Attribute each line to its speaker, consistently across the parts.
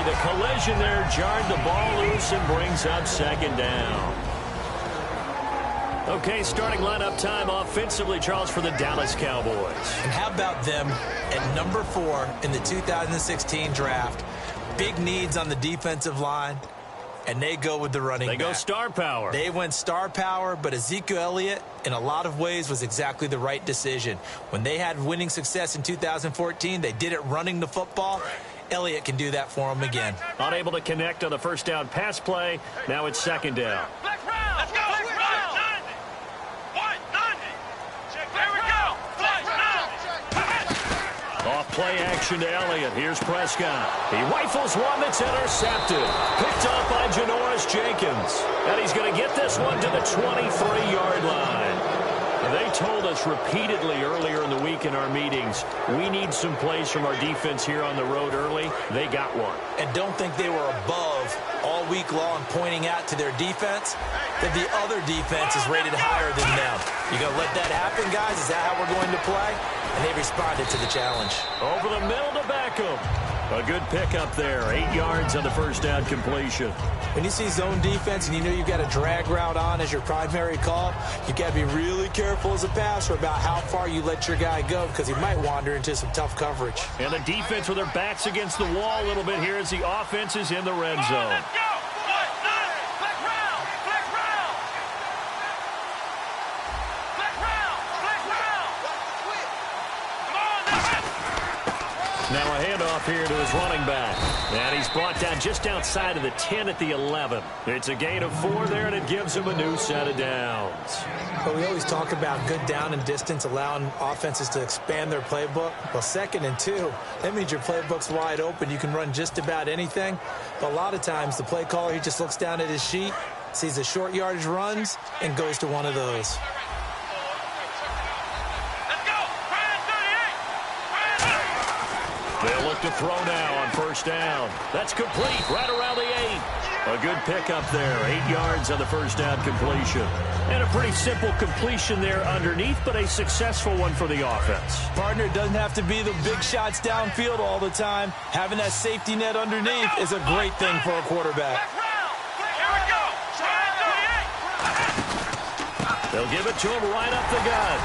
Speaker 1: the collision there jarred the ball loose and brings up second down. Okay, starting lineup time offensively, Charles, for the Dallas Cowboys.
Speaker 2: And how about them at number 4 in the 2016 draft? Big needs on the defensive line, and they go with the running back.
Speaker 1: They go star power.
Speaker 2: They went star power, but Ezekiel Elliott, in a lot of ways, was exactly the right decision. When they had winning success in 2014, they did it running the football. Elliott can do that for them again.
Speaker 1: Unable to connect on the first down pass play. Now it's second down.
Speaker 3: Let's go.
Speaker 1: Off play action to Elliott. Here's Prescott. He rifles one that's intercepted. Picked up by Janoris Jenkins. And he's going to get this one to the 23-yard line. They told us repeatedly earlier in the week in our meetings, we need some plays from our defense here on the road early. They got one.
Speaker 2: And don't think they were above all week long pointing out to their defense that the other defense is rated higher than them. You going to let that happen, guys? Is that how we're going to play? And they responded to the challenge.
Speaker 1: Over the middle to Beckham. A good pickup there. 8 yards on the first down completion.
Speaker 2: When you see zone defense and you know you've got a drag route on as your primary call, you've got to be really careful as a passer about how far you let your guy go because he might wander into some tough coverage.
Speaker 1: And the defense with their backs against the wall a little bit here as the offense is in the red zone. Now a handoff here to his running back. And he's brought down just outside of the 10 at the 11. It's a gain of 4 there, and it gives him a new set of downs.
Speaker 2: But we always talk about good down and distance, allowing offenses to expand their playbook. Well, 2nd and 2, that means your playbook's wide open. You can run just about anything. But a lot of times, the play caller, he just looks down at his sheet, sees the short yardage runs, and goes to one of those.
Speaker 1: They'll look to throw now on first down. That's complete right around the 8. A good pickup there. 8 yards on the first down completion. And a pretty simple completion there underneath, but a successful one for the offense.
Speaker 2: Partner, it doesn't have to be the big shots downfield all the time. Having that safety net underneath is a great thing for a quarterback.
Speaker 1: They'll give it to him right up the gut.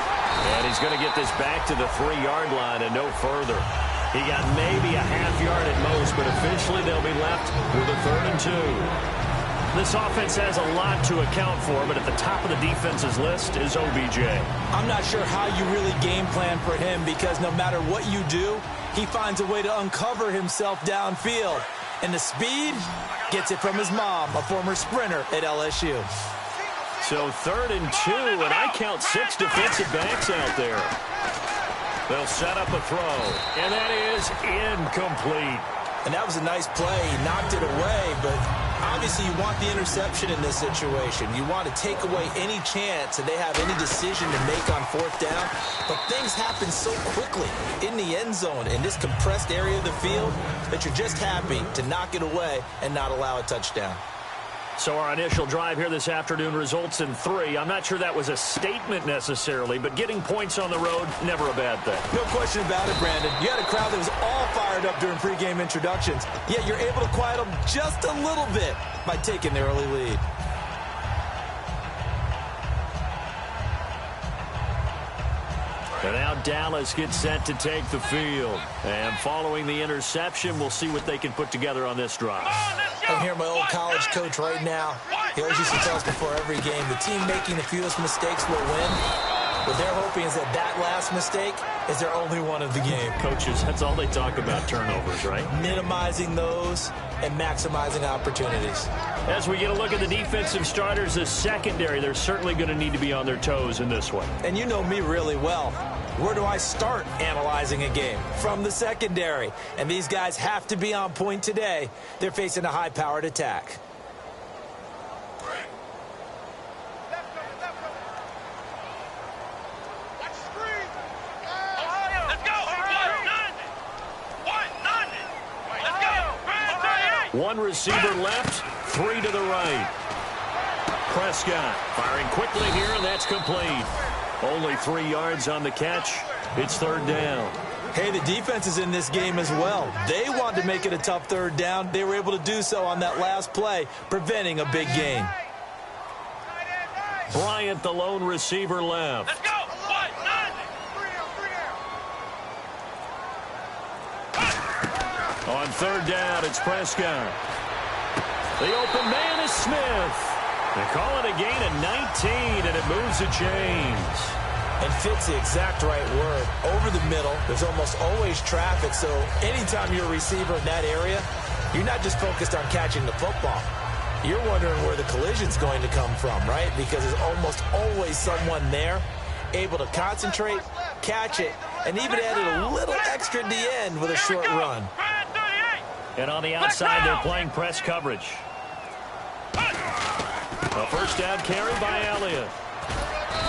Speaker 1: And he's going to get this back to the 3-yard line and no further. He got maybe a half yard at most, but officially they'll be left with a 3rd and 2. This offense has a lot to account for, but at the top of the defense's list is OBJ.
Speaker 2: I'm not sure how you really game plan for him because no matter what you do, he finds a way to uncover himself downfield. And the speed gets it from his mom, a former sprinter at LSU.
Speaker 1: So 3rd and 2, and I count 6 defensive backs out there. They'll set up a throw, and that is incomplete.
Speaker 2: And that was a nice play. He knocked it away, but obviously you want the interception in this situation. You want to take away any chance that they have any decision to make on 4th down. But things happen so quickly in the end zone in this compressed area of the field that you're just happy to knock it away and not allow a touchdown.
Speaker 1: So our initial drive here this afternoon results in 3. I'm not sure that was a statement necessarily, but getting points on the road, never a bad thing.
Speaker 2: No question about it, Brandon. You had a crowd that was all fired up during pregame introductions, yet you're able to quiet them just a little bit by taking the early lead.
Speaker 1: And now Dallas gets set to take the field. And following the interception, we'll see what they can put together on this drive.
Speaker 2: I'm here, my old college coach right now. He always used to tell us before every game, the team making the fewest mistakes will win. What they're hoping is that last mistake is their only one of the game.
Speaker 1: Coaches, that's all they talk about, turnovers, right?
Speaker 2: Minimizing those and maximizing opportunities.
Speaker 1: As we get a look at the defensive starters, the secondary, they're certainly going to need to be on their toes in this one.
Speaker 2: And you know me really well. Where do I start analyzing a game? From the secondary. And these guys have to be on point today. They're facing a high-powered attack.
Speaker 1: One receiver left, 3 to the right. Prescott firing quickly here, and that's complete. Only 3 yards on the catch. It's 3rd down.
Speaker 2: Hey, the defense is in this game as well. They wanted to make it a tough third down. They were able to do so on that last play, preventing a big gain.
Speaker 1: Bryant, the lone receiver left.
Speaker 3: Let's go.
Speaker 1: On third down, it's Prescott. The open man is Smith. They call it a gain of 19, and it moves the chains.
Speaker 2: And fits the exact right word. Over the middle, there's almost always traffic, so anytime you're a receiver in that area, you're not just focused on catching the football. You're wondering where the collision's going to come from, right? Because there's almost always someone there able to concentrate, catch it, and even added a little extra at the end with a short run.
Speaker 1: And on the outside, they're playing press coverage. A first down carry by Elliott.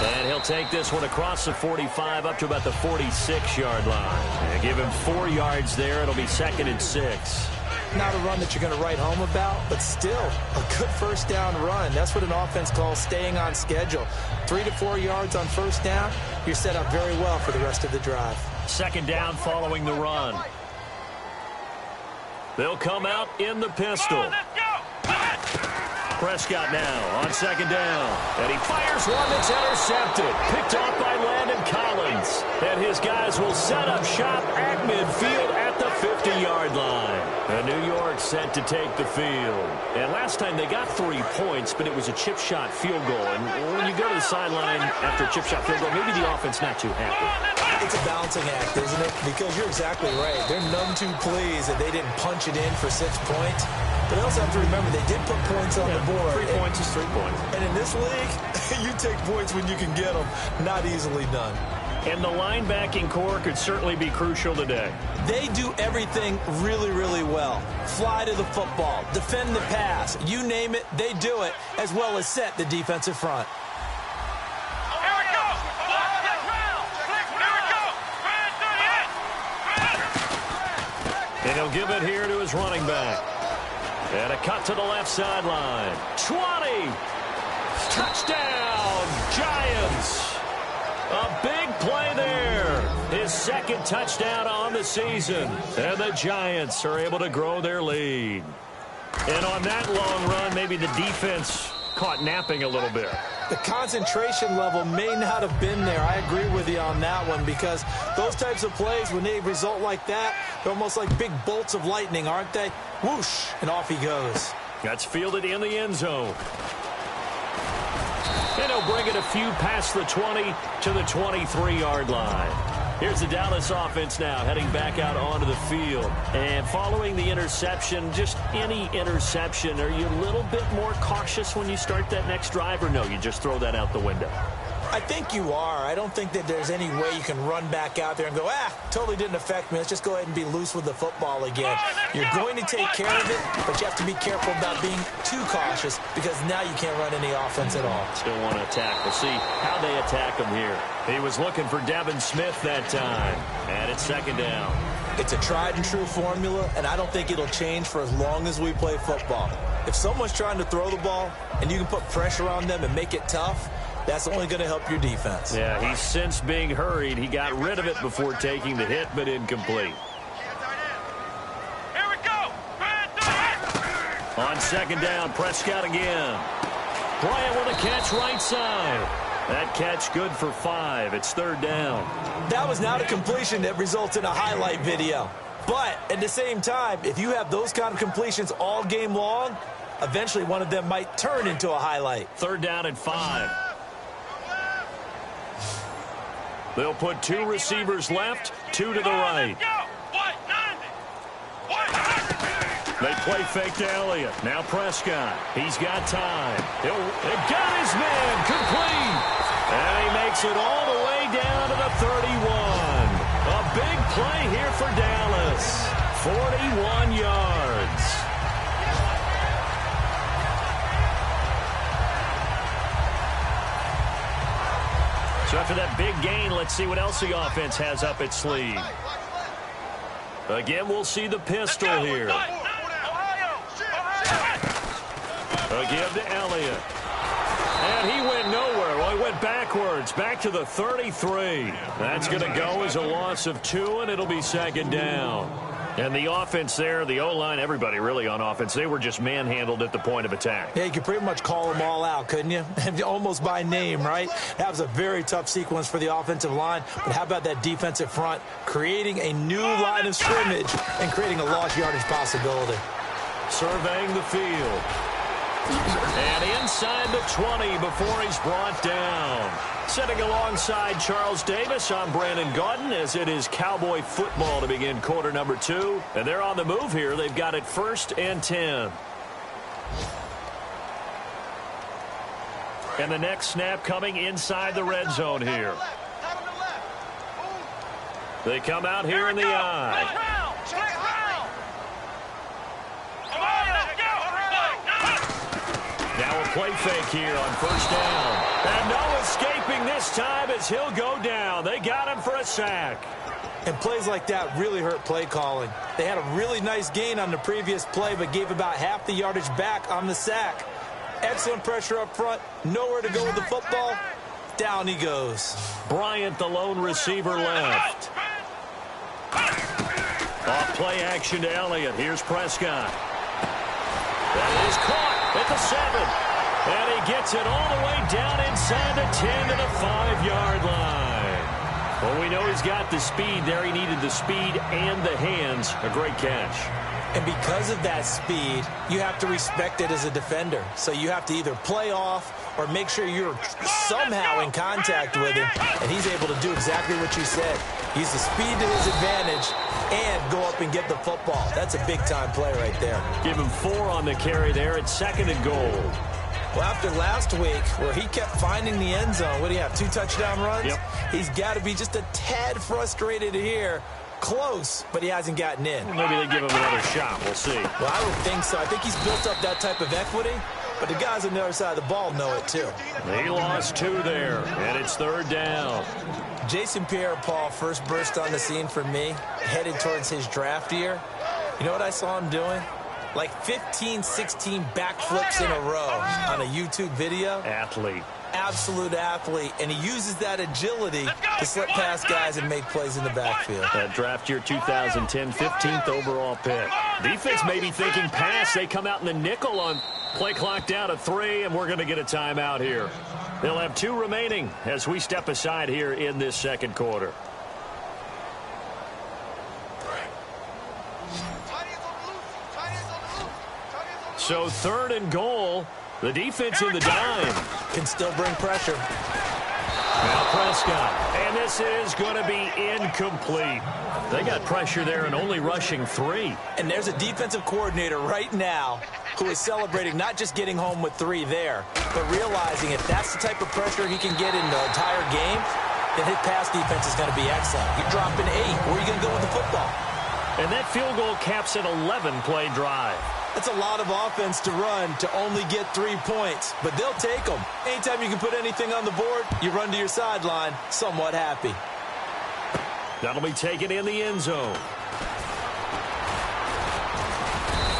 Speaker 1: And he'll take this one across the 45 up to about the 46-yard line. And give him 4 yards there. It'll be 2nd and 6.
Speaker 2: Not a run that you're going to write home about, but still a good first down run. That's what an offense calls staying on schedule. 3 to 4 yards on first down, you're set up very well for the rest of the drive.
Speaker 1: 2nd down following the run. They'll come out in the pistol. Prescott now on 2nd down. And he fires one that's intercepted. Picked off by Landon Collins. And his guys will set up shop at midfield at the 50-yard line. And New York set to take the field. And last time they got 3 points, but it was a chip shot field goal. And when you go to the sideline after a chip shot field goal, maybe the offense not too happy.
Speaker 2: It's a balancing act, isn't it? Because you're exactly right. They're none too pleased that they didn't punch it in for 6 points. But they also have to remember they did put points on the board.
Speaker 1: 3 points is 3 points.
Speaker 2: And in this league, you take points when you can get them. Not easily done.
Speaker 1: And the linebacking core could certainly be crucial today.
Speaker 2: They do everything really, really well. Fly to the football, defend the pass, you name it, they do it, as well as set the defensive front.
Speaker 1: And he'll give it here to his running back. And a cut to the left sideline. 20. Touchdown, Giants. A big play there. His 2nd touchdown on the season. And the Giants are able to grow their lead. And on that long run, maybe the defense caught napping a little bit.
Speaker 2: The concentration level may not have been there. I agree with you on that one, because those types of plays, when they result like that, they're almost like big bolts of lightning, aren't they? Whoosh, and off he goes.
Speaker 1: That's fielded in the end zone. And he'll bring it a few past the 20 to the 23-yard line. Here's the Dallas offense now heading back out onto the field. And following the interception, just any interception, are you a little bit more cautious when you start that next drive, or no, you just throw that out the window?
Speaker 2: I think you are. I don't think that there's any way you can run back out there and go, totally didn't affect me. Let's just go ahead and be loose with the football again. You're going to take care of it, but you have to be careful about being too cautious, because now you can't run any offense at all.
Speaker 1: Still want to attack. We'll see how they attack him here. He was looking for Devin Smith that time, and it's 2nd down.
Speaker 2: It's a tried and true formula, and I don't think it'll change for as long as we play football. If someone's trying to throw the ball and you can put pressure on them and make it tough, that's only going to help your defense.
Speaker 1: Yeah, he's since being hurried. He got rid of it before taking the hit, but incomplete.
Speaker 3: Here we go.
Speaker 1: On 2nd down, Prescott again. Bryant with a catch right side. That catch good for 5. It's 3rd down.
Speaker 2: That was not a completion that results in a highlight video. But at the same time, if you have those kind of completions all game long, eventually one of them might turn into a highlight.
Speaker 1: 3rd down and 5. They'll put 2 receivers left, 2 to the right. They play fake to Elliott. Now Prescott. He's got time. He got his man complete. And he makes it all the way down to the 31. A big play here for Dallas. 41 yards. So after that big gain, let's see what else the offense has up its sleeve. Again, we'll see the pistol here. A give to Elliott. And he went nowhere. Well, he went backwards, back to the 33. That's going to go as a loss of 2, and it'll be second down. And the offense there, the O-line, everybody really on offense, they were just manhandled at the point of attack.
Speaker 2: Yeah, you could pretty much call them all out, couldn't you? Almost by name, right? That was a very tough sequence for the offensive line. But how about that defensive front creating a new line of scrimmage and creating a lost yardage possibility?
Speaker 1: Surveying the field. And inside the 20 before he's brought down. Sitting alongside Charles Davis, I'm Brandon Gaudin, as it is Cowboy football to begin quarter number 2. And they're on the move here. They've got it 1st and 10. And the next snap coming inside the red zone here. They come out here in the eye. Now a play fake here on 1st down. And no escaping this time as he'll go down. They got him for a sack.
Speaker 2: And plays like that really hurt play calling. They had a really nice gain on the previous play, but gave about half the yardage back on the sack. Excellent pressure up front. Nowhere to go with the football. Down he goes.
Speaker 1: Bryant, the lone receiver, left. Off play action to Elliott. Here's Prescott. That is caught at the 7. And he gets it all the way down inside the 10 to the 5-yard line. Well, we know he's got the speed there. He needed the speed and the hands. A great catch.
Speaker 2: And because of that speed, you have to respect it as a defender. So you have to either play off or make sure you're somehow in contact with him. And he's able to do exactly what you said. Use the speed to his advantage and go up and get the football. That's a big-time play right there.
Speaker 1: Give him 4 on the carry there. It's 2nd and goal.
Speaker 2: Well, after last week where he kept finding the end zone, what do you have, 2 touchdown runs?
Speaker 1: Yep.
Speaker 2: He's got to be just a tad frustrated here. Close, but he hasn't gotten in.
Speaker 1: Maybe they give him another shot. We'll see.
Speaker 2: Well, I would think so. I think he's built up that type of equity, but the guys on the other side of the ball know it too.
Speaker 1: He lost 2 there, and it's 3rd down.
Speaker 2: Jason Pierre-Paul first burst on the scene for me, headed towards his draft year. You know what I saw him doing? Like 15, 16 backflips in a row on a YouTube video.
Speaker 1: Athlete.
Speaker 2: Absolute athlete, and he uses that agility to slip past guys and make plays in the backfield.
Speaker 1: That draft year 2010, 15th overall pick. Defense may be thinking pass. They come out in the nickel on play clock down to 3, and we're going to get a timeout here. They'll have 2 remaining as we step aside here in this second quarter. So 3rd and goal. The defense in the dime.
Speaker 2: Can still bring pressure.
Speaker 1: Now Prescott. And this is going to be incomplete. They got pressure there and only rushing 3.
Speaker 2: And there's a defensive coordinator right now who is celebrating not just getting home with 3 there, but realizing if that's the type of pressure he can get in the entire game, then his pass defense is going to be excellent. You're dropping 8. Where are you going to go with the football?
Speaker 1: And that field goal caps an 11-play drive.
Speaker 2: That's a lot of offense to run to only get 3 points, but they'll take them. Anytime you can put anything on the board, you run to your sideline somewhat happy.
Speaker 1: That'll be taken in the end zone.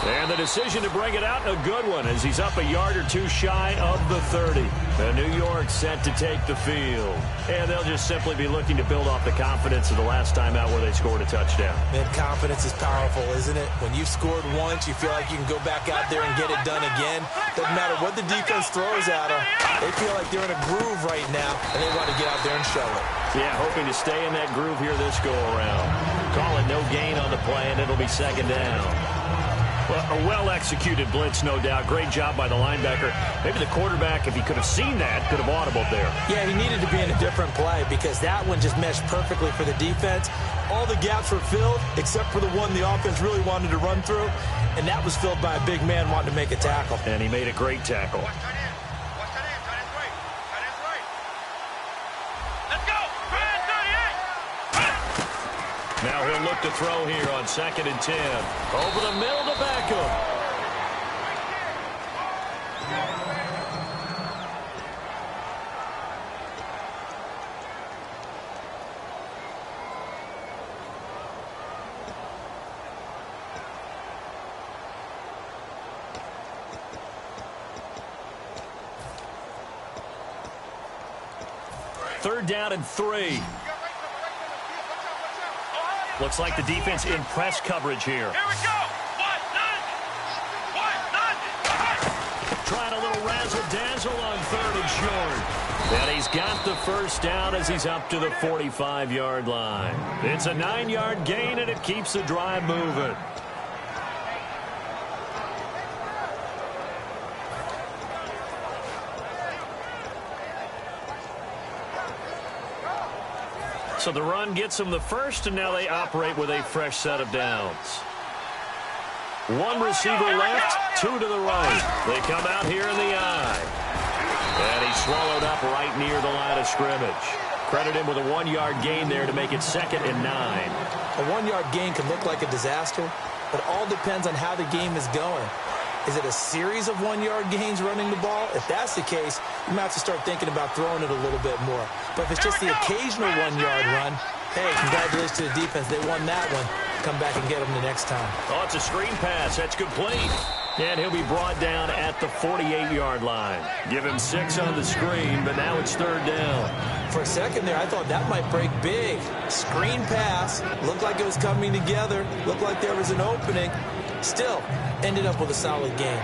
Speaker 1: And the decision to bring it out, a good one, as he's up a yard or 2 shy of the 30. And New York set to take the field. And they'll just simply be looking to build off the confidence of the last time out where they scored a touchdown.
Speaker 2: Man, confidence is powerful, isn't it? When you've scored once, you feel like you can go back out there and get it done again. Doesn't matter what the defense throws at them. They feel like they're in a groove right now, and they want to get out there and show it.
Speaker 1: Yeah, hoping to stay in that groove here this go-around. Call it no gain on the play, and it'll be 2nd down. Well, a well-executed blitz, no doubt. Great job by the linebacker. Maybe the quarterback, if he could have seen that, could have audibled there.
Speaker 2: Yeah, he needed to be in a different play because that one just meshed perfectly for the defense. All the gaps were filled except for the one the offense really wanted to run through, and that was filled by a big man wanting to make a tackle.
Speaker 1: And he made a great tackle. Now he'll look to throw here on 2nd and 10. Over the middle to Beckham. 3rd down and 3. Looks like the defense in press coverage here.
Speaker 3: Here we go.
Speaker 1: Trying a little razzle-dazzle on 3rd and short. And he's got the first down as he's up to the 45-yard line. It's a 9-yard gain, and it keeps the drive moving. So the run gets them the first, and now they operate with a fresh set of downs. 1 receiver left, 2 to the right. They come out here in the eye. And he's swallowed up right near the line of scrimmage. Credit him with a 1-yard gain there to make it 2nd and 9.
Speaker 2: A 1-yard gain can look like a disaster, but it all depends on how the game is going. Is it a series of 1-yard gains running the ball? If that's the case, you might have to start thinking about throwing it a little bit more. But if it's just the occasional 1-yard run, hey, congratulations to the defense. They won that one. Come back and get them the next time.
Speaker 1: Oh, it's a screen pass. That's complete. And he'll be brought down at the 48-yard line. Give him 6 on the screen, but now it's 3rd down.
Speaker 2: For a second there, I thought that might break big. Screen pass. Looked like it was coming together. Looked like there was an opening. Still, ended up with a solid game.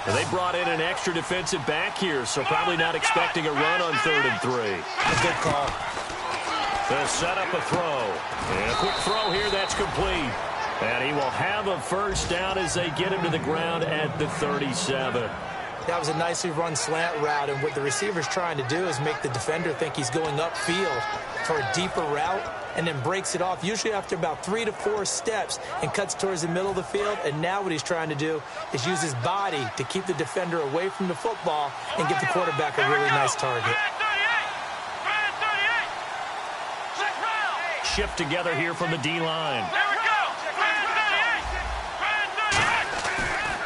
Speaker 1: They brought in an extra defensive back here, so probably not expecting a run on 3rd and 3.
Speaker 2: A good call.
Speaker 1: They'll set up a throw. And a quick throw here, that's complete. And he will have a first down as they get him to the ground at the 37.
Speaker 2: That was a nicely run slant route, and what the receiver's trying to do is make the defender think he's going upfield for a deeper route, and then breaks it off, usually after about 3 to 4 steps, and cuts towards the middle of the field. And now what he's trying to do is use his body to keep the defender away from the football and give the quarterback a really nice target.
Speaker 1: Shift together here from the D-line.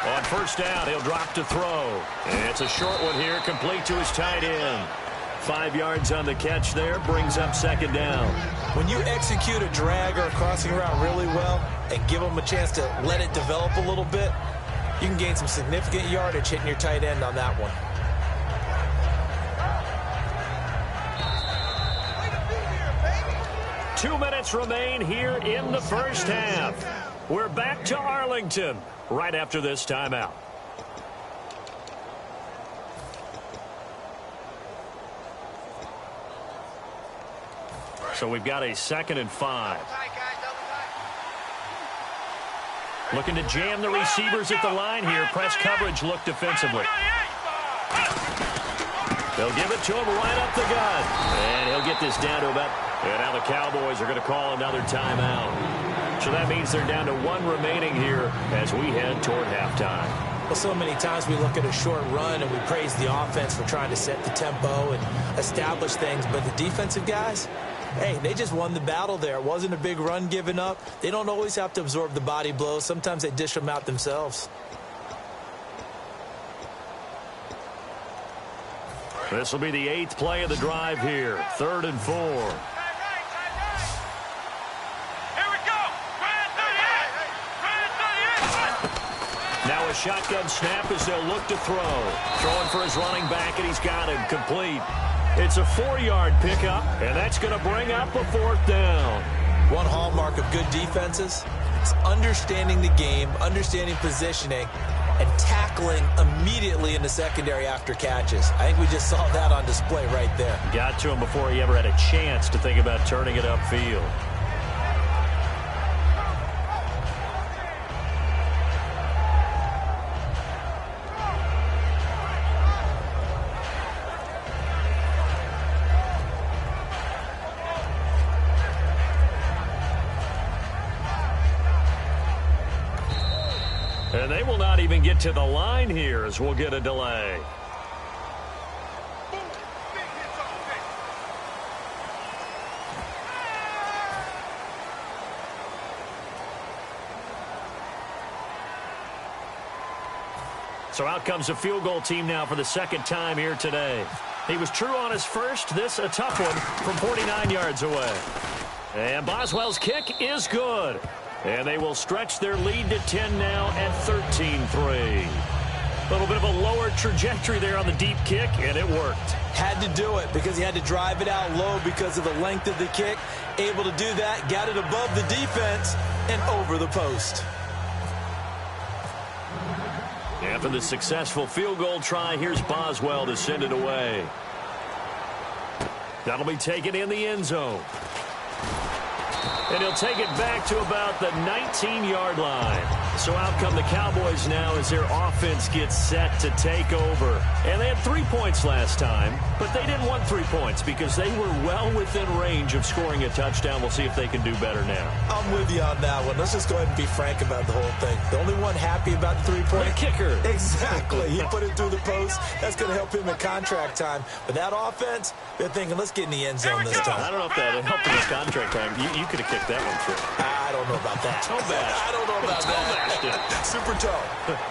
Speaker 1: On first down, he'll drop to throw. And it's a short one here, complete to his tight end. 5 yards on the catch there, brings up 2nd down.
Speaker 2: When you execute a drag or a crossing route really well and give them a chance to let it develop a little bit, you can gain some significant yardage hitting your tight end on that one.
Speaker 1: Two minutes remain here in the first half. We're back to Arlington right after this timeout. So we've got a 2nd and 5. Looking to jam the receivers at the line here. Press coverage look defensively. They'll give it to him right up the gut. And he'll get this down to about... And now the Cowboys are going to call another timeout. So that means they're down to 1 remaining here as we head toward halftime.
Speaker 2: Well, so many times we look at a short run and we praise the offense for trying to set the tempo and establish things. But the defensive guys, hey, they just won the battle there. It wasn't a big run given up. They don't always have to absorb the body blows. Sometimes they dish them out themselves.
Speaker 1: This will be the 8th play of the drive here. 3rd and 4. Now a shotgun snap as they'll look to throw. Throwing for his running back, and he's got him complete. It's a 4-yard pickup, and that's going to bring up a 4th down.
Speaker 2: One hallmark of good defenses is understanding the game, understanding positioning, and tackling immediately in the secondary after catches. I think we just saw that on display right there.
Speaker 1: Got to him before he ever had a chance to think about turning it upfield. And they will not even get to the line here as we'll get a delay. So out comes a field goal team now for the 2nd time here today. He was true on his first. This a tough one from 49 yards away. And Boswell's kick is good. And they will stretch their lead to 10 now at 13-3. A little bit of a lower trajectory there on the deep kick, and it worked.
Speaker 2: Had to do it because he had to drive it out low because of the length of the kick. Able to do that, got it above the defense and over the post.
Speaker 1: After the successful field goal try, here's Boswell to send it away. That'll be taken in the end zone. And he'll take it back to about the 19-yard line. So out come the Cowboys now as their offense gets set to take over. And they had 3 points last time, but they didn't want 3 points because they were well within range of scoring a touchdown. We'll see if they can do better now.
Speaker 2: I'm with you on that one. Let's just go ahead and be frank about the whole thing. The only one happy about the 3-point.
Speaker 1: The kicker.
Speaker 2: Exactly. He put it through the post. That's going to help him in contract time. But that offense, they're thinking, let's get in the end zone this time.
Speaker 1: I don't know if that helped in his contract time. You could have kicked that one through.
Speaker 2: I don't know about that.
Speaker 1: Toe bash.
Speaker 2: I don't know about that. Super toe.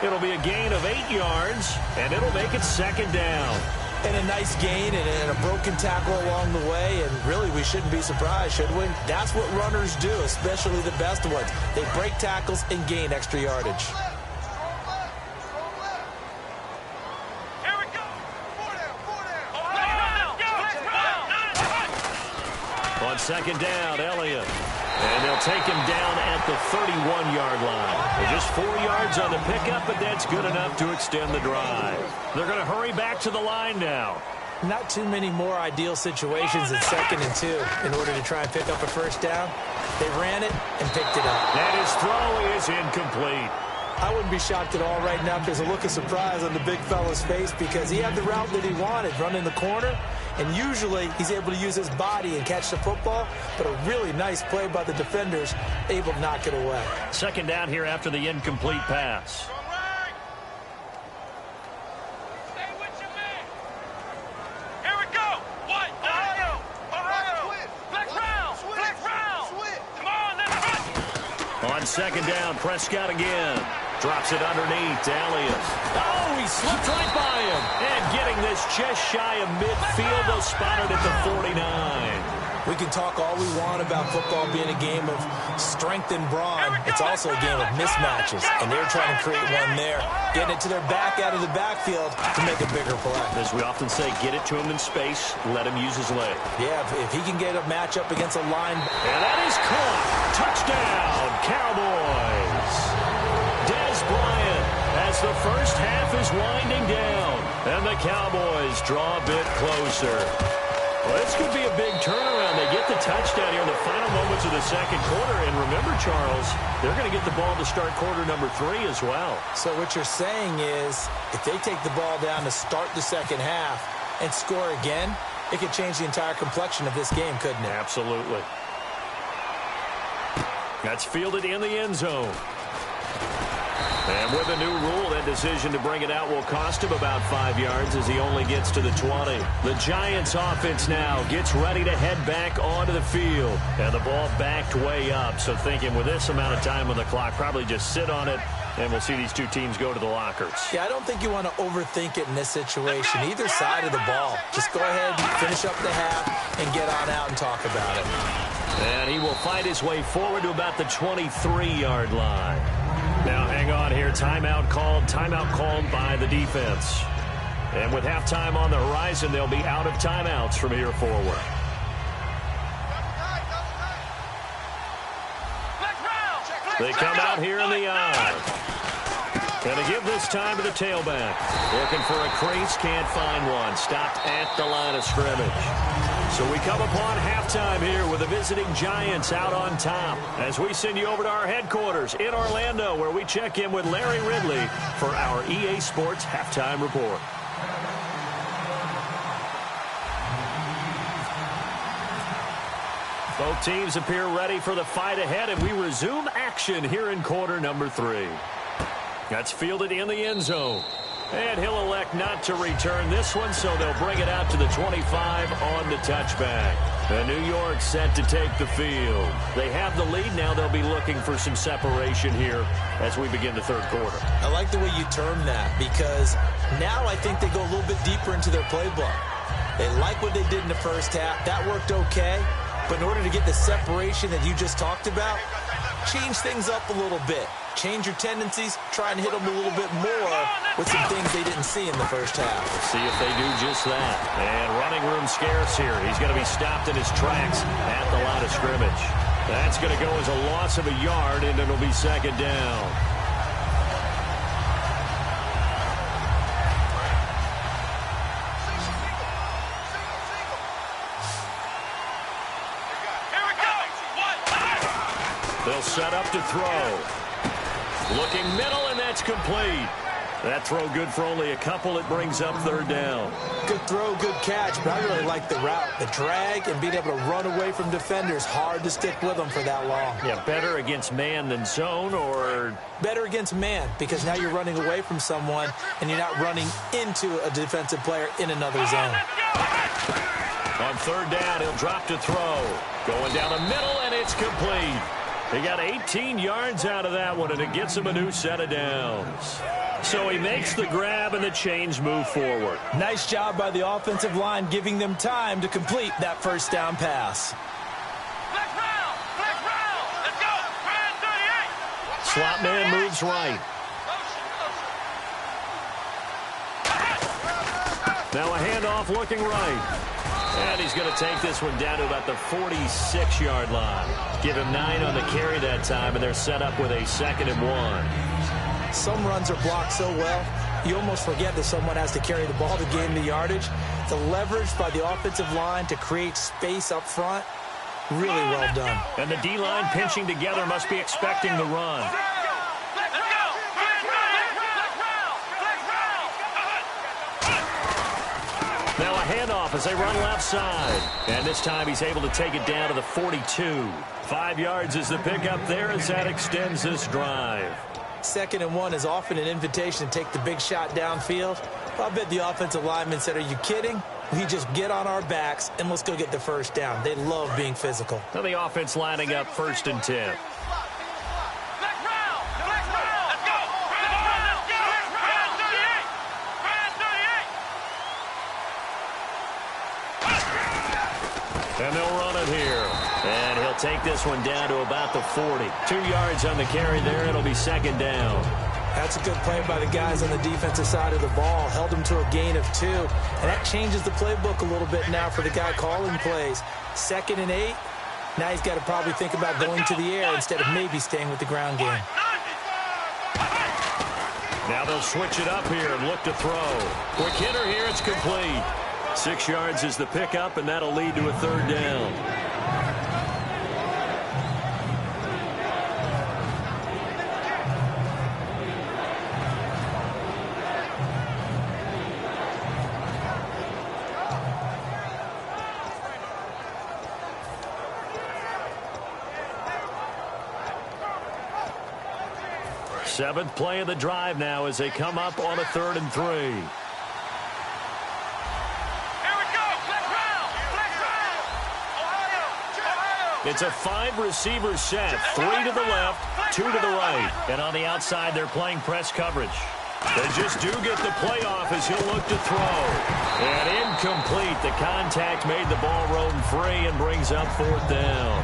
Speaker 1: It'll be a gain of 8 yards, and it'll make it second down.
Speaker 2: And a nice gain and a broken tackle along the way, and really we shouldn't be surprised, should we? That's what runners do, especially the best ones. They break tackles and gain extra yardage.
Speaker 3: Here we go. 4 down.
Speaker 1: On second down, Elliott. And they'll take him down at the 31-yard line. They're just 4 yards on the pickup, but that's good enough to extend the drive. They're going to hurry back to the line now.
Speaker 2: Not too many more ideal situations in 2nd and 2 in order to try and pick up a first down. They ran it and picked it up.
Speaker 1: And his throw is incomplete.
Speaker 2: I wouldn't be shocked at all right now if there's a look of surprise on the big fella's face because he had the route that he wanted, running the corner. And usually he's able to use his body and catch the football, but a really nice play by the defenders, able to knock it away.
Speaker 1: Second down here after the incomplete pass.
Speaker 3: Stay with your man. Here we go. What? Ohio. Flex round. Come on, let's run.
Speaker 1: On second down, Prescott again. Drops it underneath to Elliott. Oh, he slipped right by him. And getting this just shy of midfield, they'll spot it at the 49.
Speaker 2: We can talk all we want about football being a game of strength and brawn. It's also a game of mismatches, and they're trying to create one there, getting it to their back out of the backfield to make a bigger play.
Speaker 1: As we often say, get it to him in space, let him use his leg.
Speaker 2: Yeah, if he can get a matchup against a line.
Speaker 1: And that is caught. Touchdown, Cowboys. Bryant as the first half is winding down, and the Cowboys draw a bit closer. Well, this could be a big turnaround. They get the touchdown here in the final moments of the second quarter, and remember, Charles, they're going to get the ball to start quarter number 3 as well.
Speaker 2: So what you're saying is if they take the ball down to start the second half and score again, it could change the entire complexion of this game, couldn't it?
Speaker 1: Absolutely. That's fielded in the end zone. And with a new rule, that decision to bring it out will cost him about 5 yards as he only gets to the 20. The Giants offense now gets ready to head back onto the field. And the ball backed way up. So thinking with this amount of time on the clock, probably just sit on it, and we'll see these two teams go to the lockers.
Speaker 2: Yeah, I don't think you want to overthink it in this situation. Either side of the ball. Just go ahead and finish up the half and get on out and talk about it.
Speaker 1: And he will fight his way forward to about the 23-yard line. Now, hang on here. Timeout called by the defense. And with halftime on the horizon, they'll be out of timeouts from here forward. They come out here in the eye. And to give this time to the tailback. Looking for a crease, can't find one. Stopped at the line of scrimmage. So we come upon halftime here with the visiting Giants out on top as we send you over to our headquarters in Orlando where we check in with Larry Ridley for our EA Sports Halftime Report. Both teams appear ready for the fight ahead, and we resume action here in quarter number 3. That's fielded in the end zone. And he'll elect not to return this one, so they'll bring it out to the 25 on the touchback. And New York set to take the field. They have the lead now. They'll be looking for some separation here as we begin the third quarter.
Speaker 2: I like the way you term that because now I think they go a little bit deeper into their playbook. They like what they did in the first half. That worked okay. But in order to get the separation that you just talked about, change things up a little bit. Change your tendencies, try and hit them a little bit more with some things they didn't see in the first half.
Speaker 1: We'll see if they do just that. And running room scarce here. He's going to be stopped in his tracks at the line of scrimmage. That's going to go as a loss of a yard, and it'll be second down. They'll set up to throw. Looking middle, and that's complete. That throw good for only a couple. It brings up third down.
Speaker 2: Good throw, good catch, but I really like the route. The drag and being able to run away from defenders. Hard to stick with them for that long.
Speaker 1: Yeah, better against man than zone, or?
Speaker 2: Better against man, because now you're running away from someone, and you're not running into a defensive player in another zone.
Speaker 1: On third down, he'll drop to throw. Going down the middle, and it's complete. He got 18 yards out of that one, and it gets him a new set of downs. So he makes the grab, and the chains move forward.
Speaker 2: Nice job by the offensive line, giving them time to complete that first down pass.
Speaker 3: Let's go.
Speaker 1: Slot man moves right. Now a handoff looking right. And he's going to take this one down to about the 46-yard line. Give him 9 on the carry that time, and they're set up with a 2nd and 1.
Speaker 2: Some runs are blocked so well, you almost forget that someone has to carry the ball to gain the yardage. The leverage by the offensive line to create space up front, really well done.
Speaker 1: And the D-line pinching together must be expecting the run. Now a handoff as they run left side. And this time he's able to take it down to the 42. 5 yards is the pickup there as that extends this drive.
Speaker 2: 2nd and 1 is often an invitation to take the big shot downfield. I bet the offensive lineman said, are you kidding? We just get on our backs and let's go get the first down. They love being physical.
Speaker 1: Now the offense lining up 1st and 10. And they'll run it here. And he'll take this one down to about the 40. 2 yards on the carry there. It'll be 2nd down.
Speaker 2: That's a good play by the guys on the defensive side of the ball. Held them to a gain of 2. And that changes the playbook a little bit now for the guy calling plays. 2nd and 8. Now he's got to probably think about going to the air instead of maybe staying with the ground game.
Speaker 1: Now they'll switch it up here and look to throw. Quick hitter here. It's complete. 6 yards is the pickup, and that'll lead to a 3rd down. Seventh play of the drive now as they come up on a 3rd and 3. It's a 5-receiver set. 3 to the left, 2 to the right. And on the outside, they're playing press coverage. They just do get the play off as he'll look to throw. And incomplete. The contact made the ball roam free and brings up 4th down.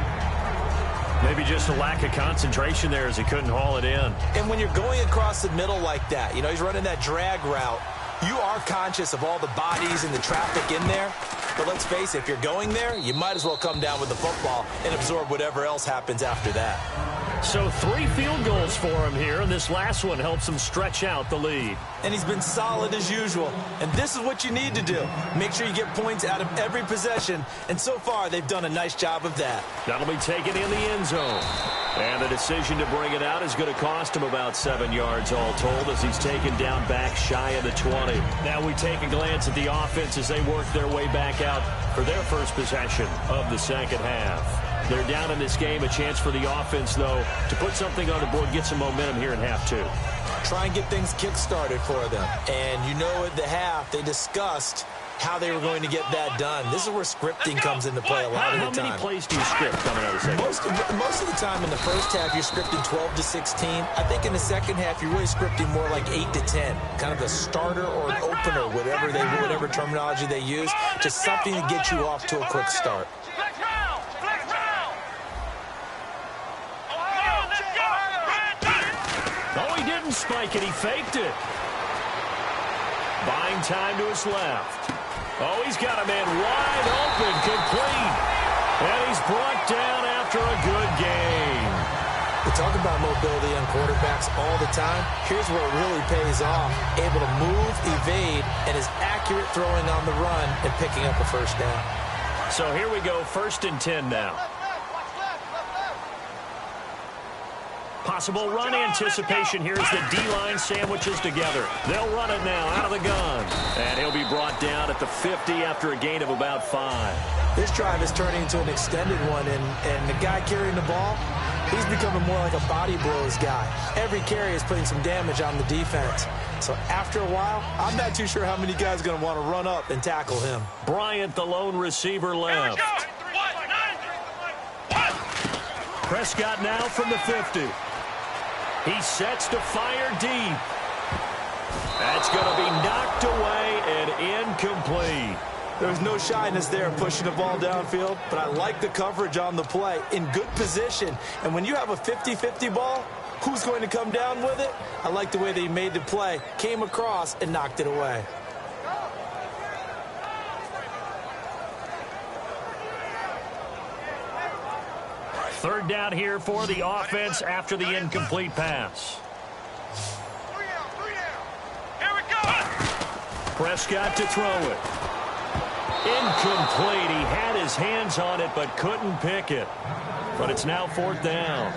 Speaker 1: Maybe just a lack of concentration there as he couldn't haul it in.
Speaker 2: And when you're going across the middle like that, you know, he's running that drag route, you are conscious of all the bodies and the traffic in there. But let's face it, if you're going there, you might as well come down with the football and absorb whatever else happens after that.
Speaker 1: So 3 field goals for him here, and this last one helps him stretch out the lead.
Speaker 2: And he's been solid as usual. And this is what you need to do. Make sure you get points out of every possession. And so far, they've done a nice job of that.
Speaker 1: That'll be taken in the end zone. And the decision to bring it out is going to cost him about 7 yards all told as he's taken down back shy of the 20. Now we take a glance at the offense as they work their way back out for their first possession of the second half. They're down in this game. A chance for the offense, though, to put something on the board, get some momentum here in half 2.
Speaker 2: Try and get things kick-started for them. And you know at the half, they discussed how they were going to get that done. This is where scripting comes into play a lot of the time.
Speaker 1: How many plays do you script coming out of the second?
Speaker 2: Most of the time in the first half, you're scripting 12 to 16. I think in the second half, you're really scripting more like 8 to 10. Kind of a starter or an opener, whatever terminology they use. Just something to get you off to a quick start.
Speaker 1: spike, and he faked it. Buying time to his left. Oh, he's got a man wide open, complete. And he's brought down after a good game.
Speaker 2: We talk about mobility on quarterbacks all the time. Here's where it really pays off. Able to move, evade, and is accurate throwing on the run and picking up a first down.
Speaker 1: So here we go, 1st and 10 now. Possible run anticipation here as the D-line sandwiches together. They'll run it now out of the gun. And he'll be brought down at the 50 after a gain of about 5.
Speaker 2: This drive is turning into an extended one, and the guy carrying the ball, he's becoming more like a body blows guy. Every carry is putting some damage on the defense. So after a while, I'm not too sure how many guys are going to want to run up and tackle him.
Speaker 1: Bryant, the lone receiver, left. Prescott now from the 50. He sets to fire deep. That's going to be knocked away and incomplete.
Speaker 2: There's no shyness there pushing the ball downfield, but I like the coverage on the play. In good position. And when you have a 50-50 ball, who's going to come down with it? I like the way they made the play, came across, and knocked it away.
Speaker 1: Third down here for the offense after the incomplete pass.
Speaker 3: Here we go.
Speaker 1: Prescott to throw it. Incomplete. He had his hands on it but couldn't pick it. But it's now 4th down.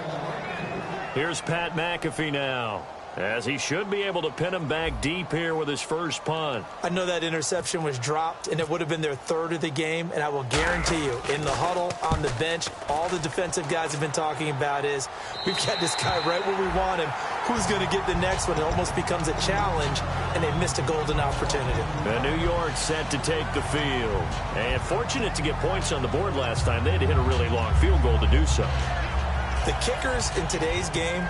Speaker 1: Here's Pat McAfee now, as he should be able to pin him back deep here with his first punt.
Speaker 2: I know that interception was dropped, and it would have been their 3rd of the game, and I will guarantee you, in the huddle, on the bench, all the defensive guys have been talking about is, we've got this guy right where we want him. Who's going to get the next one? It almost becomes a challenge, and they missed a golden opportunity.
Speaker 1: And New York set to take the field. And fortunate to get points on the board last time. They had to hit a really long field goal to do so.
Speaker 2: The kickers in today's game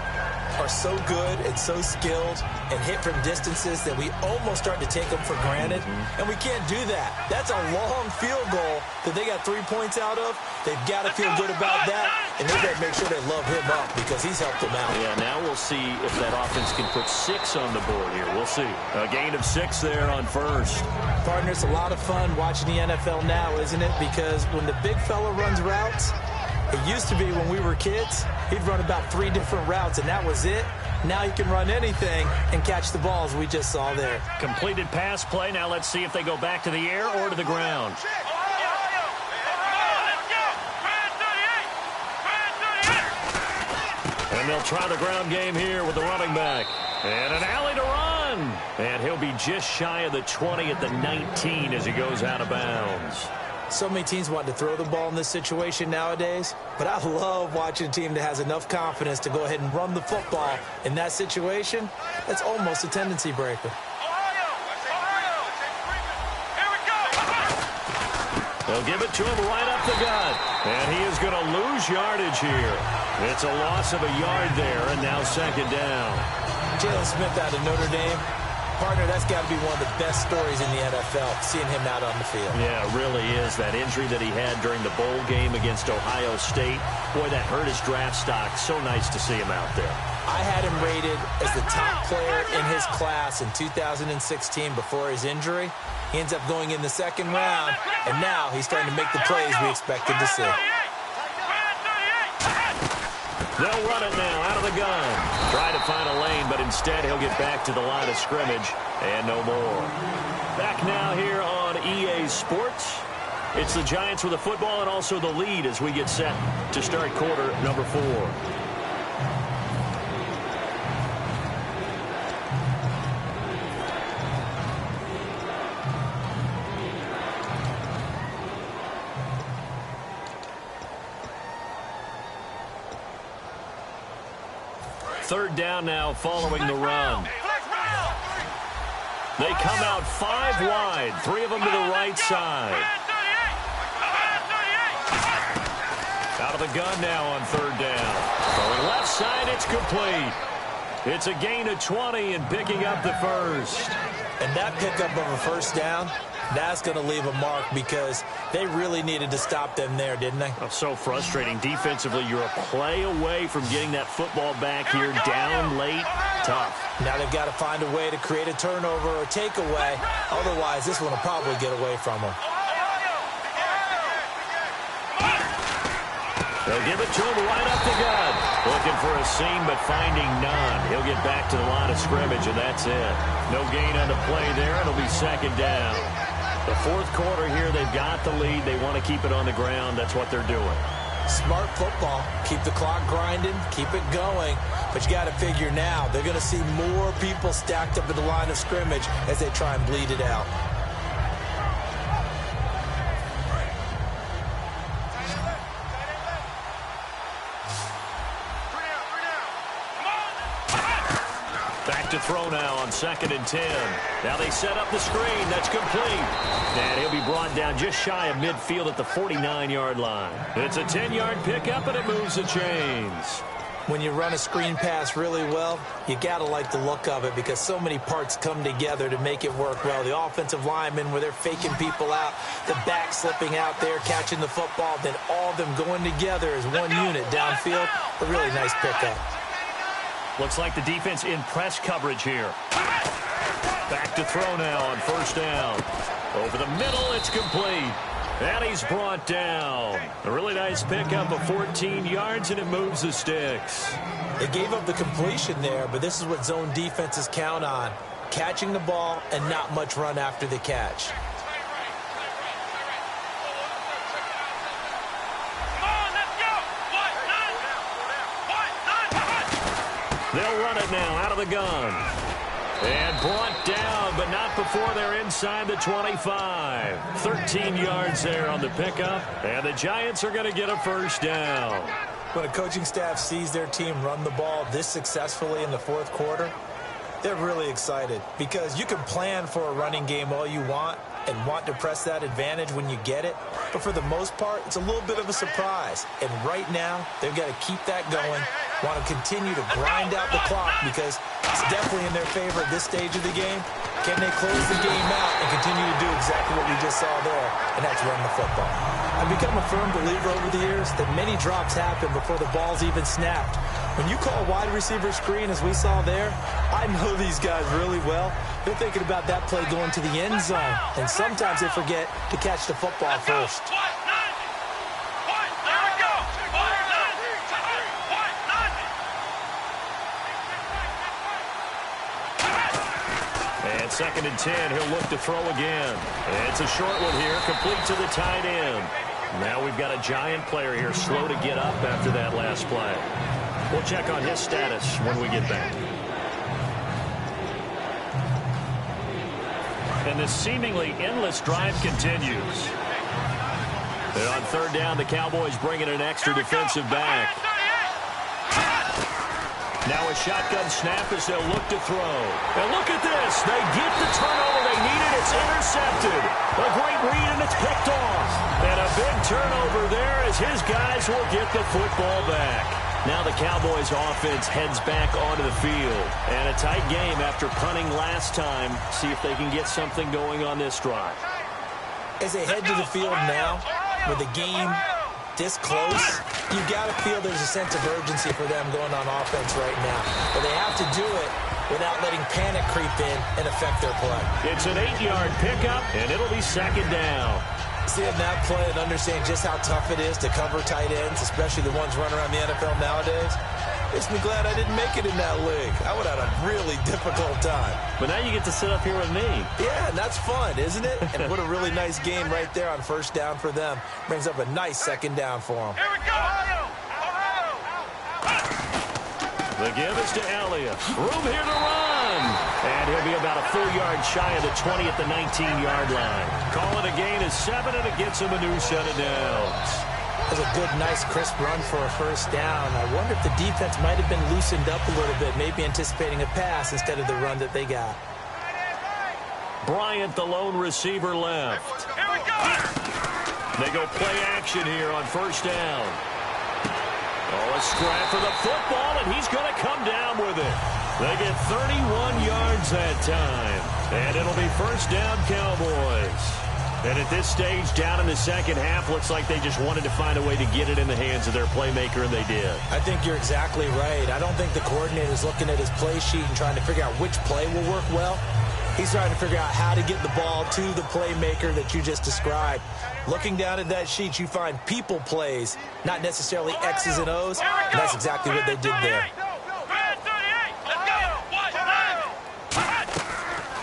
Speaker 2: are so good and so skilled and hit from distances that we almost start to take them for granted, and we can't do that. That's a long field goal that they got 3 points out of. They've got to feel good about that, and they've got to make sure they love him up because he's helped them out.
Speaker 1: Yeah, now we'll see if that offense can put 6 on the board here. We'll see. A gain of 6 there on first.
Speaker 2: Partner, it's a lot of fun watching the NFL now, isn't it? Because when the big fella runs routes, it used to be when we were kids, he'd run about 3 different routes, and that was it. Now he can run anything and catch the balls we just saw there.
Speaker 1: Completed pass play. Now let's see if they go back to the air or to the ground. And they'll try the ground game here with the running back. And an alley to run. And he'll be just shy of the 20 at the 19 as he goes out of bounds.
Speaker 2: So many teams want to throw the ball in this situation nowadays, but I love watching a team that has enough confidence to go ahead and run the football in that situation. That's almost a tendency breaker.
Speaker 1: They'll give it to him right up the gut. And he is going to lose yardage here. It's a loss of a yard there, and now 2nd down.
Speaker 2: Jalen Smith out of Notre Dame. Partner, that's got to be one of the best stories in the NFL, seeing him out on the field.
Speaker 1: Yeah, it really is. That injury that he had during the bowl game against Ohio State, boy, that hurt his draft stock. So nice to see him out there.
Speaker 2: I had him rated as the top player in his class in 2016 before his injury. He ends up going in the 2nd round, and now he's starting to make the plays we expected to see.
Speaker 1: They'll run it now out of the gun. Try to find a lane, but instead he'll get back to the line of scrimmage and no more. Back now here on EA Sports. It's the Giants with the football and also the lead as we get set to start quarter number 4. Third down now following the run. They come out 5 wide, 3 of them to the right side. Out of the gun now on 3rd down. Going left side, it's complete. It's a gain of 20 and picking up the first.
Speaker 2: And that pickup of a first down, that's going to leave a mark because they really needed to stop them there, didn't they?
Speaker 1: Oh, so frustrating. Defensively, you're a play away from getting that football back here down late. tough.
Speaker 2: Now they've got to find a way to create a turnover or takeaway. Otherwise, this one will probably get away from them.
Speaker 1: They'll give it to him right up the gut. Looking for a seam, but finding none. He'll get back to the line of scrimmage, and that's it. No gain on the play there. It'll be second down. The fourth quarter here, they've got the lead. They want to keep it on the ground. That's what they're doing.
Speaker 2: Smart football. Keep the clock grinding. Keep it going. But you got to figure now, they're going to see more people stacked up at the line of scrimmage as they try and bleed it out.
Speaker 1: To throw now on 2nd and 10. Now they set up the screen. That's complete. And he'll be brought down just shy of midfield at the 49-yard line. It's a 10-yard pickup, and it moves the chains.
Speaker 2: When you run a screen pass really well, you got to like the look of it because so many parts come together to make it work well. The offensive linemen, where they're faking people out, the back slipping out there, catching the football, then all of them going together as one unit downfield. A really nice pickup.
Speaker 1: Looks like the defense in press coverage here. Back to throw now on 1st down. Over the middle, it's complete. And he's brought down. A really nice pickup of 14 yards, and it moves the sticks.
Speaker 2: They gave up the completion there, but this is what zone defenses count on. Catching the ball and not much run after the catch.
Speaker 1: They'll run it now out of the gun. And brought down, but not before they're inside the 25. 13 yards there on the pickup. And the Giants are going to get a 1st down.
Speaker 2: When a coaching staff sees their team run the ball this successfully in the 4th quarter, they're really excited because you can plan for a running game all you want and want to press that advantage when you get it. But for the most part, it's a little bit of a surprise. And right now, they've got to keep that going, want to continue to grind out the clock because it's definitely in their favor at this stage of the game. Can they close the game out and continue to do exactly what we just saw there, and that's run the football? I've become a firm believer over the years that many drops happen before the ball's even snapped. When you call a wide receiver screen, as we saw there, I know these guys really well. They're thinking about that play going to the end zone, and sometimes they forget to catch the football first.
Speaker 1: And 2nd and 10, he'll look to throw again. And it's a short one here, complete to the tight end. Now we've got a Giant player here slow to get up after that last play. We'll check on his status when we get back. And this seemingly endless drive continues. And on 3rd down, the Cowboys bring in an extra defensive back. Now a shotgun snap as they'll look to throw. And look at this. They get the turnover they needed. It's intercepted. A great read, and it's picked off. And a big turnover there as his guys will get the football back. Now the Cowboys offense heads back onto the field. And a tight game after punting last time. See if they can get something going on this drive.
Speaker 2: As they head to the field now, with the game this close, you got to feel there's a sense of urgency for them going on offense right now. But they have to do it without letting panic creep in and affect their play.
Speaker 1: It's an 8-yard pickup, and it'll be 2nd down.
Speaker 2: Seeing that play and understand just how tough it is to cover tight ends, especially the ones running around the NFL nowadays, makes me glad I didn't make it in that league. I would have had a really difficult time.
Speaker 1: But now you get to sit up here with me.
Speaker 2: Yeah, and that's fun, isn't it? And what a really nice game right there on 1st down for them. Brings up a nice 2nd down for them.
Speaker 3: Here we go!
Speaker 1: The give is to Elliott. Room here to run. And he'll be about a full yard shy of the 20 at the 19-yard line. Call it a gain of 7, and it gets him a new set of downs.
Speaker 2: That was a good, nice, crisp run for a 1st down. I wonder if the defense might have been loosened up a little bit, maybe anticipating a pass instead of the run that they got.
Speaker 1: Bryant, the lone receiver, left.
Speaker 3: Here we go!
Speaker 1: They go play action here on 1st down. Oh, a scrap for the football, and he's going to come down with it. They get 31 yards that time, and it'll be 1st down Cowboys. And at this stage, down in the second half, looks like they just wanted to find a way to get it in the hands of their playmaker, and they did.
Speaker 2: I think you're exactly right. I don't think the coordinator's looking at his play sheet and trying to figure out which play will work well. He's trying to figure out how to get the ball to the playmaker that you just described. Looking down at that sheet, you find people plays, not necessarily X's and O's, and that's exactly what they did there.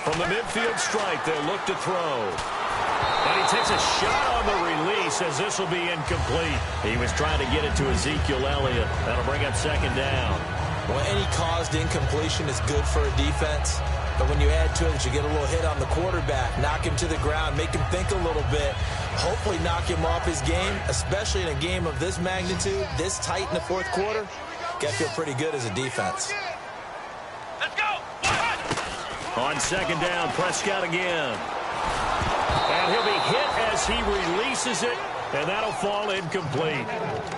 Speaker 1: From the midfield strike, they'll look to throw. And he takes a shot on the release as this will be incomplete. He was trying to get it to Ezekiel Elliott. That'll bring up second down.
Speaker 2: Well, any caused incompletion is good for a defense. But when you add to it that you get a little hit on the quarterback, knock him to the ground, make him think a little bit, hopefully knock him off his game, especially in a game of this magnitude, this tight in the fourth quarter, got to feel pretty good as a defense.
Speaker 3: Let's go.
Speaker 1: On second down, Prescott again. And he'll be hit as he releases it, and that'll fall incomplete.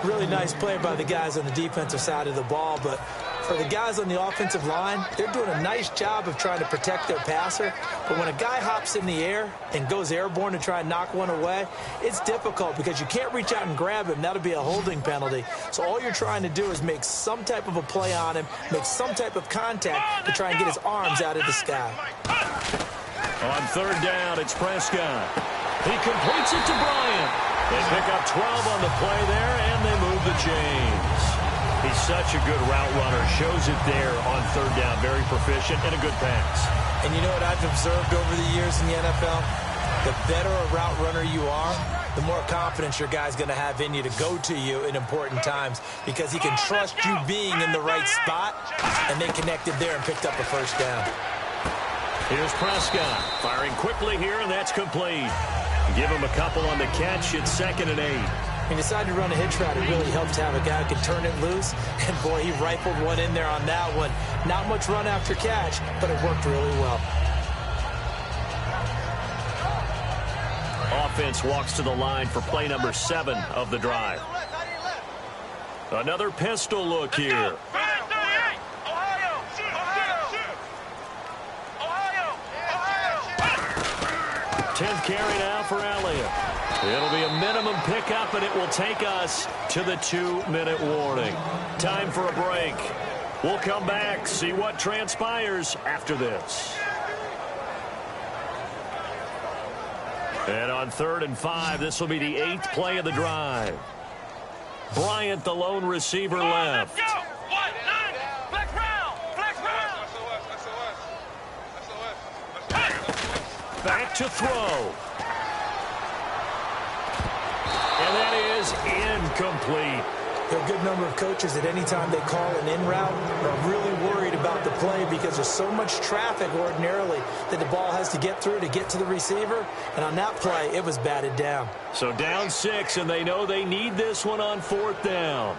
Speaker 2: Really nice play by the guys on the defensive side of the ball, but for the guys on the offensive line, they're doing a nice job of trying to protect their passer. But when a guy hops in the air and goes airborne to try and knock one away, it's difficult because you can't reach out and grab him. That'll be a holding penalty. So all you're trying to do is make some type of a play on him, make some type of contact to try and get his arms out of the sky.
Speaker 1: On third down, it's Prescott. He completes it to Bryant. They pick up 12 on the play there, and they move the chains. He's such a good route runner. Shows it there on third down. Very proficient and a good pass.
Speaker 2: And you know what I've observed over the years in the NFL? The better a route runner you are, the more confidence your guy's going to have in you to go to you in important times because he can trust you being in the right spot, and they connected there and picked up a first down.
Speaker 1: Here's Prescott firing quickly here, and that's complete. Give him a couple on the catch. It's 2nd and 8.
Speaker 2: He decided to run a hitch route. It really helped to have a guy who can turn it loose. And, boy, he rifled one in there on that one. Not much run after catch, but it worked really well.
Speaker 1: Offense walks to the line for play number 7 of the drive. Another pistol look here. 10th carry now for Elliott. It'll be a minimum pickup, and it will take us to the 2-minute warning. Time for a break. We'll come back, see what transpires after this. And on 3rd and 5, this will be the 8th play of the drive. Bryant, the lone receiver, left. Back to throw. And that is incomplete.
Speaker 2: There are a good number of coaches that any time they call an in route are really worried about the play because there's so much traffic ordinarily that the ball has to get through to get to the receiver. And on that play, it was batted down.
Speaker 1: So down 6, and they know they need this one on 4th down.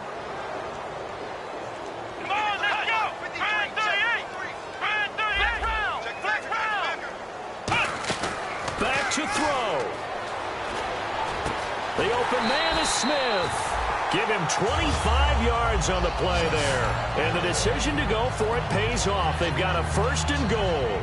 Speaker 1: Back to throw. The open man is Smith. Give him 25 yards on the play there. And the decision to go for it pays off. They've got a 1st and goal.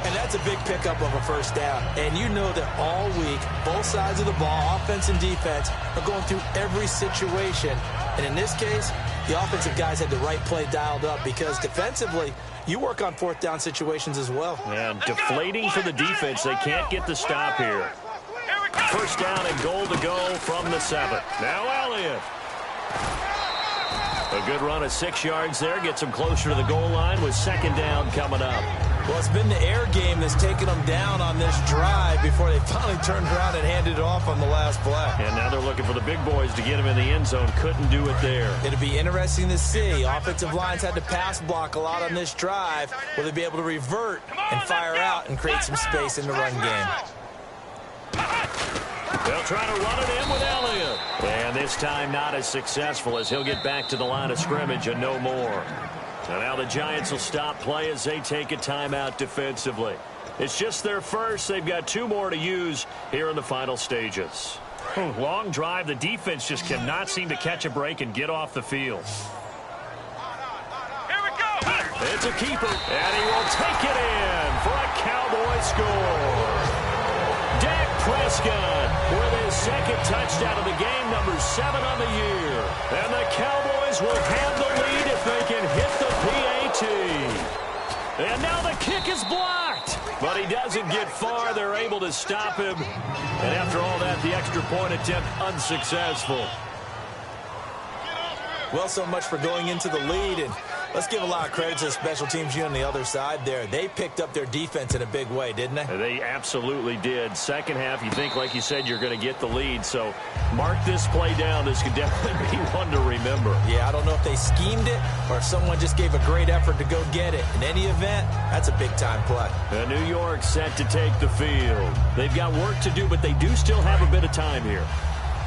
Speaker 2: And that's a big pickup of a first down. And you know that all week, both sides of the ball, offense and defense, are going through every situation. And in this case, the offensive guys had the right play dialed up because defensively, you work on 4th down situations as well.
Speaker 1: And deflating for the defense. They can't get the stop here. First down and goal to go from the 7. Now Elliott. A good run of 6 yards there. Gets him closer to the goal line with 2nd down coming up.
Speaker 2: Well, it's been the air game that's taken them down on this drive before they finally turned around and handed it off on the last play.
Speaker 1: And now they're looking for the big boys to get him in the end zone. Couldn't do it there.
Speaker 2: It'll be interesting to see. Offensive lines had to pass block a lot on this drive. Will they be able to revert and fire out and create some space in the run game?
Speaker 1: They'll try to run it in with Elliott. And this time not as successful as he'll get back to the line of scrimmage and no more. And now the Giants will stop play as they take a timeout defensively. It's just their first. They've got 2 more to use here in the final stages. Long drive. The defense just cannot seem to catch a break and get off the field.
Speaker 3: Here we go.
Speaker 1: It's a keeper, and he will take it in for a Cowboy score. Dak Prescott with his second touchdown of the game, number 7 on the year. And the Cowboys will have the lead if they can hit the PAT. And now the kick is blocked. But he doesn't get far. They're able to stop him. And after all that, the extra point attempt unsuccessful.
Speaker 2: Well, so much for going into the lead, and let's give a lot of credit to the special teams unit on the other side there. They picked up their defense in a big way, didn't they?
Speaker 1: They absolutely did. Second half, you think, like you said, you're going to get the lead. So mark this play down. This could definitely be one to remember.
Speaker 2: Yeah, I don't know if they schemed it or if someone just gave a great effort to go get it. In any event, that's a big-time play.
Speaker 1: New York set to take the field. They've got work to do, but they do still have a bit of time here.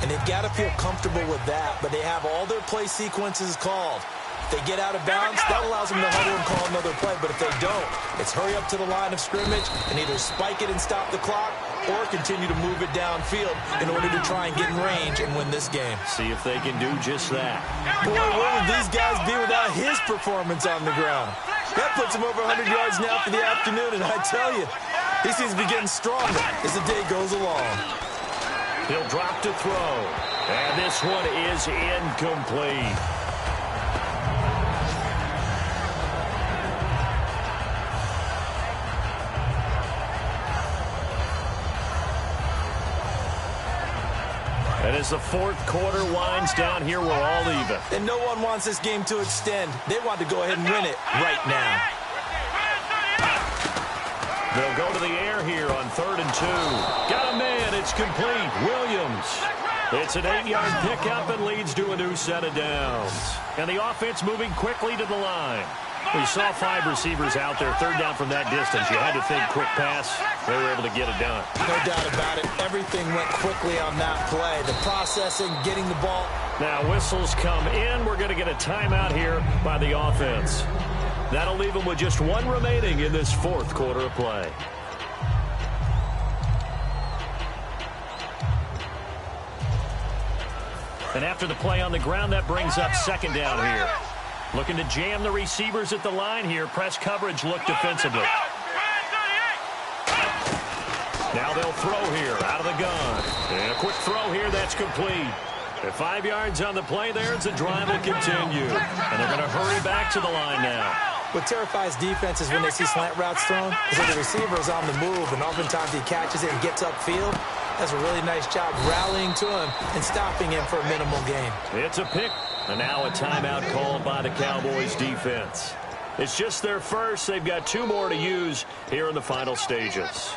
Speaker 2: And they've got to feel comfortable with that, but they have all their play sequences called. If they get out of bounds, that allows them to huddle and call another play. But if they don't, it's hurry up to the line of scrimmage and either spike it and stop the clock or continue to move it downfield in order to try and get in range and win this game.
Speaker 1: See if they can do just that.
Speaker 2: Boy, where would these guys be without his performance on the ground? That puts him over 100 yards now for the afternoon, and I tell you, he seems to be getting stronger as the day goes along.
Speaker 1: He'll drop to throw. And this one is incomplete. And as the fourth quarter winds down here, we're all even.
Speaker 2: And no one wants this game to extend. They want to go ahead and win it right now.
Speaker 1: They'll go to the air here on 3rd and 2. Got a man. It's complete. Williams. It's an 8-yard pickup and leads to a new set of downs. And the offense moving quickly to the line. We saw 5 receivers out there. 3rd down from that distance. You had to think quick pass. They were able to get it done.
Speaker 2: No doubt about it. Everything went quickly on that play. The processing, getting the ball.
Speaker 1: Now whistles come in. We're going to get a timeout here by the offense. That'll leave them with just 1 remaining in this 4th quarter of play. And after the play on the ground, that brings up 2nd down here. Looking to jam the receivers at the line here. Press coverage look defensively. Now they'll throw here out of the gun. And a quick throw here that's complete. At 5 yards on the play there, the drive will continue. And they're going to hurry back to the line now.
Speaker 2: What terrifies defenses when they see slant routes thrown is that the receiver is on the move, and oftentimes he catches it and gets upfield. Does a really nice job rallying to him and stopping him for a minimal gain.
Speaker 1: It's a pick, and now a timeout called by the Cowboys defense. It's just their first. They've got 2 more to use here in the final stages.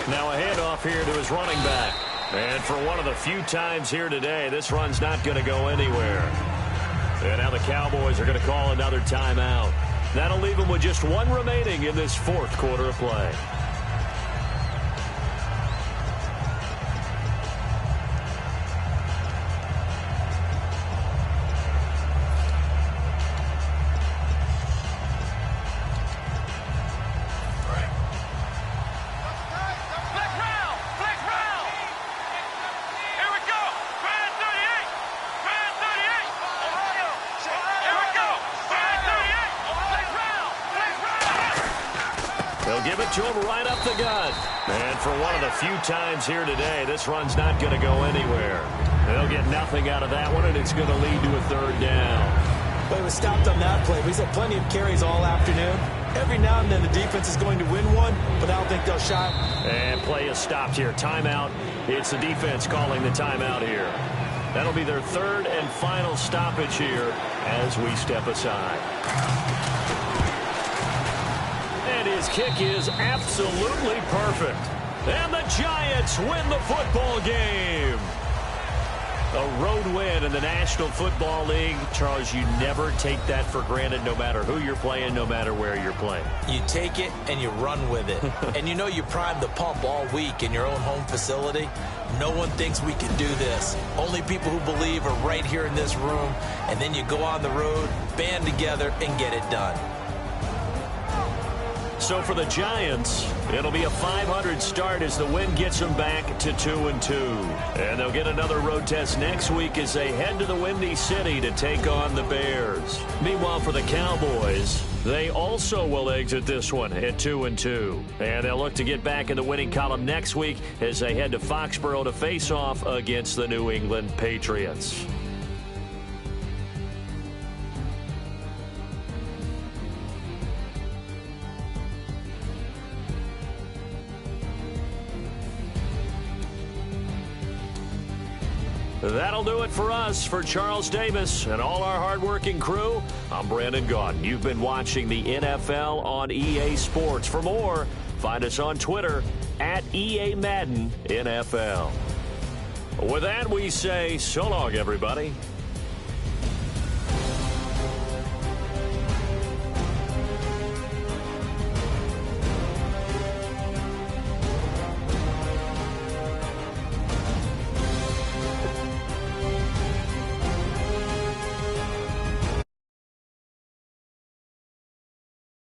Speaker 1: Now a handoff here to his running back. And for one of the few times here today, this run's not going to go anywhere. And now the Cowboys are going to call another timeout. That'll leave them with just 1 remaining in this 4th quarter of play. They'll give it to him right up the gut. And for one of the few times here today, this run's not going to go anywhere. They'll get nothing out of that one, and it's going to lead to a 3rd down.
Speaker 2: But he was stopped on that play. He's had plenty of carries all afternoon. Every now and then the defense is going to win one, but I don't think they'll shot.
Speaker 1: And play is stopped here. Timeout. It's the defense calling the timeout here. That'll be their 3rd and final stoppage here as we step aside. And his kick is absolutely perfect. And the Giants win the football game. A road win in the National Football League. Charles, you never take that for granted no matter who you're playing, no matter where you're playing.
Speaker 2: You take it and you run with it. And you know you primed the pump all week in your own home facility. No one thinks we can do this. Only people who believe are right here in this room. And then you go on the road, band together, and get it done.
Speaker 1: So for the Giants, it'll be a .500 start as the win gets them back to 2-2. And they'll get another road test next week as they head to the Windy City to take on the Bears. Meanwhile, for the Cowboys, they also will exit this one at 2-2. And they'll look to get back in the winning column next week as they head to Foxborough to face off against the New England Patriots. That'll do it for us. For Charles Davis and all our hardworking crew, I'm Brandon Gaudin. You've been watching the NFL on EA Sports. For more, find us on Twitter at EA Madden NFL. With that, we say so long, everybody.